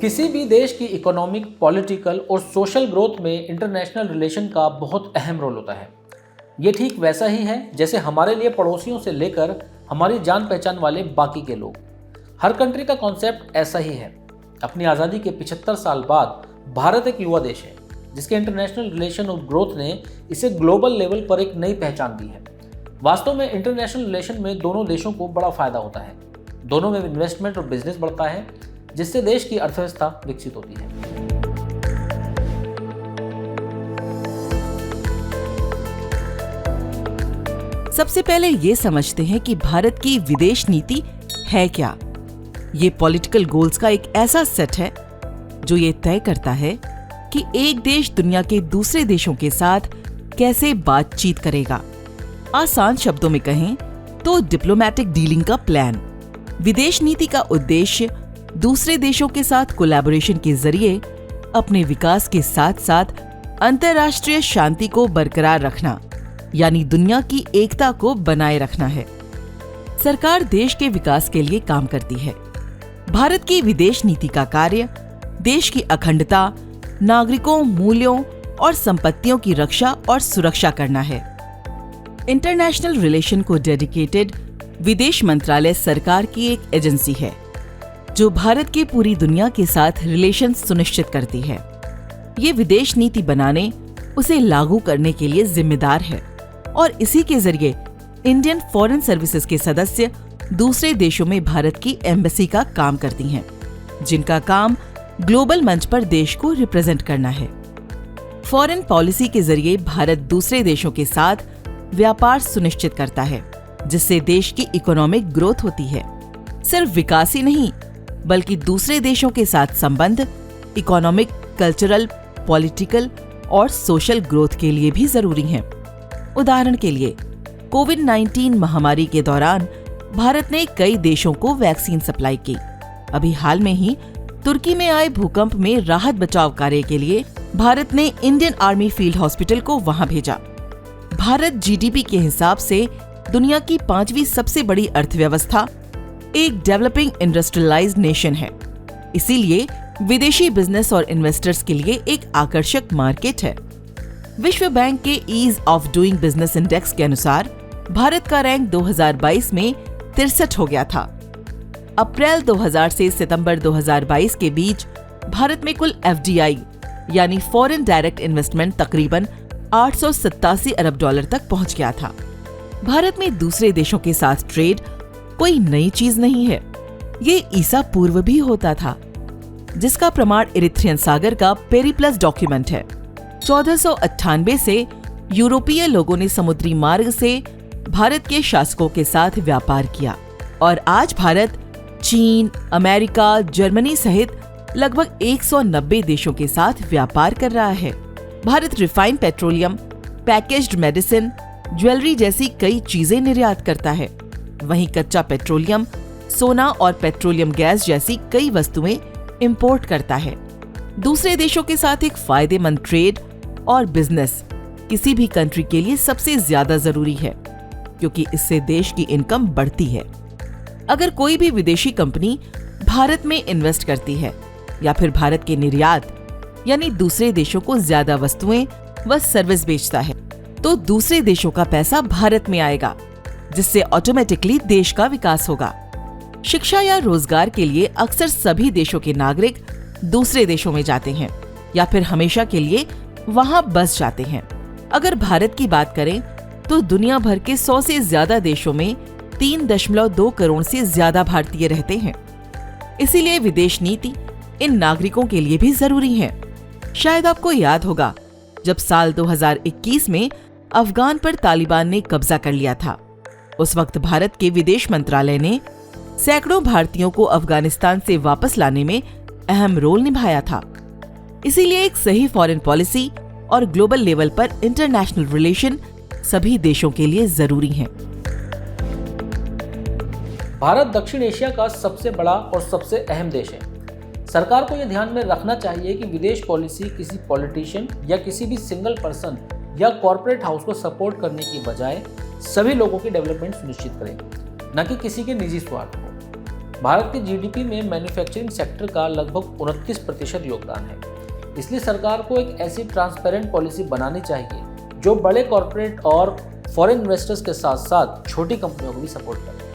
किसी भी देश की इकोनॉमिक, पॉलिटिकल और सोशल ग्रोथ में इंटरनेशनल रिलेशन का बहुत अहम रोल होता है। ये ठीक वैसा ही है जैसे हमारे लिए पड़ोसियों से लेकर हमारी जान पहचान वाले बाकी के लोग। हर कंट्री का कॉन्सेप्ट ऐसा ही है। अपनी आज़ादी के 75 साल बाद भारत एक युवा देश है जिसके इंटरनेशनल रिलेशन और ग्रोथ ने इसे ग्लोबल लेवल पर एक नई पहचान दी है। वास्तव में इंटरनेशनल रिलेशन में दोनों देशों को बड़ा फायदा होता है। दोनों में इन्वेस्टमेंट और बिजनेस बढ़ता है जिससे देश की अर्थव्यवस्था विकसित होती है। सबसे पहले ये समझते हैं कि भारत की विदेश नीति है क्या। ये पॉलिटिकल गोल्स का एक ऐसा सेट है जो ये तय करता है कि एक देश दुनिया के दूसरे देशों के साथ कैसे बातचीत करेगा। आसान शब्दों में कहें तो डिप्लोमेटिक डीलिंग का प्लान। विदेश नीति का उद्देश्य दूसरे देशों के साथ कोलैबोरेशन के जरिए अपने विकास के साथ साथ अंतर्राष्ट्रीय शांति को बरकरार रखना, यानी दुनिया की एकता को बनाए रखना है। सरकार देश के विकास के लिए काम करती है। भारत की विदेश नीति का कार्य देश की अखंडता, नागरिकों, मूल्यों और संपत्तियों की रक्षा और सुरक्षा करना है। इंटरनेशनल रिलेशन को डेडिकेटेड विदेश मंत्रालय सरकार की एक एजेंसी है जो भारत के पूरी दुनिया के साथ रिलेशन सुनिश्चित करती है। ये विदेश नीति बनाने, उसे लागू करने के लिए जिम्मेदार है और इसी के जरिए इंडियन फॉरेन सर्विसेज के सदस्य दूसरे देशों में भारत की एम्बेसी का काम करती हैं, जिनका काम ग्लोबल मंच पर देश को रिप्रेजेंट करना है। फॉरेन पॉलिसी के जरिए भारत दूसरे देशों के साथ व्यापार सुनिश्चित करता है, जिससे देश की इकोनॉमिक ग्रोथ होती है। सिर्फ विकास ही नहीं बल्कि दूसरे देशों के साथ संबंध इकोनॉमिक, कल्चरल, पॉलिटिकल और सोशल ग्रोथ के लिए भी जरूरी हैं। उदाहरण के लिए कोविड-19 महामारी के दौरान भारत ने कई देशों को वैक्सीन सप्लाई की। अभी हाल में ही तुर्की में आए भूकंप में राहत बचाव कार्य के लिए भारत ने इंडियन आर्मी फील्ड हॉस्पिटल को वहां भेजा। भारत जीडीपी के हिसाब से दुनिया की 5वीं सबसे बड़ी अर्थव्यवस्था, एक डेवलपिंग इंडस्ट्रियलाइज्ड नेशन है। इसीलिए विदेशी बिजनेस और इन्वेस्टर्स के लिए एक आकर्षक मार्केट है। विश्व बैंक के ease of doing business index के अनुसार भारत का रैंक 2022 में 63 हो गया था। अप्रैल 2000 से सितंबर 2022 के बीच भारत में कुल एफडीआई यानी फॉरेन डायरेक्ट इन्वेस्टमेंट तकरीबन 887 अरब डॉलर तक पहुंच गया था। भारत में दूसरे देशों के साथ ट्रेड कोई नई चीज नहीं है। ये ईसा पूर्व भी होता था, जिसका प्रमाण इरिथ्रियन सागर का पेरिप्लस डॉक्यूमेंट है। 1498 से यूरोपीय लोगों ने समुद्री मार्ग से भारत के शासकों के साथ व्यापार किया और आज भारत चीन, अमेरिका, जर्मनी सहित लगभग 190 देशों के साथ व्यापार कर रहा है। Bharat refined petroleum, packaged medicine, jewellery जैसी कई चीजें निर्यात करता है। वहीं कच्चा पेट्रोलियम, सोना और पेट्रोलियम गैस जैसी कई वस्तुएं इंपोर्ट करता है। दूसरे देशों के साथ एक फायदेमंद ट्रेड और बिजनेस किसी भी कंट्री के लिए सबसे ज्यादा जरूरी है, क्योंकि इससे देश की इनकम बढ़ती है। अगर कोई भी विदेशी कंपनी भारत में इन्वेस्ट करती है या फिर भारत के निर्यात यानी दूसरे देशों को ज्यादा वस्तुएं व सर्विस बेचता है, तो दूसरे देशों का पैसा भारत में आएगा, जिससे ऑटोमेटिकली देश का विकास होगा। शिक्षा या रोजगार के लिए अक्सर सभी देशों के नागरिक दूसरे देशों में जाते हैं या फिर हमेशा के लिए वहां बस जाते हैं। अगर भारत की बात करें तो दुनिया भर के 100 से ज्यादा देशों में 3.2 करोड़ से ज्यादा भारतीय रहते हैं। इसीलिए विदेश नीति इन नागरिकों के लिए भी जरूरी है। शायद आपको याद होगा जब साल 2021 में अफगान पर तालिबान ने कब्जा कर लिया था। उस वक्त भारत के विदेश मंत्रालय ने सैकड़ों भारतीयों को अफगानिस्तान से वापस लाने में अहम रोल निभाया था। इसीलिए एक सही फॉरेन पॉलिसी और ग्लोबल लेवल पर इंटरनेशनल रिलेशन सभी देशों के लिए जरूरी हैं। भारत दक्षिण एशिया का सबसे बड़ा और सबसे अहम देश है। सरकार को यह ध्यान में रखना चाहिए कि विदेश पॉलिसी किसी पॉलिटिशियन या किसी भी सिंगल पर्सन या कॉर्पोरेट हाउस को सपोर्ट करने की बजाय सभी लोगों की डेवलपमेंट सुनिश्चित करे, न कि किसी के निजी स्वार्थ को। भारत की जीडीपी में मैन्युफैक्चरिंग सेक्टर का लगभग 29% योगदान है। इसलिए सरकार को एक ऐसी ट्रांसपेरेंट पॉलिसी बनानी चाहिए जो बड़े कॉरपोरेट और फॉरेन इन्वेस्टर्स के साथ साथ छोटी कंपनियों को भी सपोर्ट करे।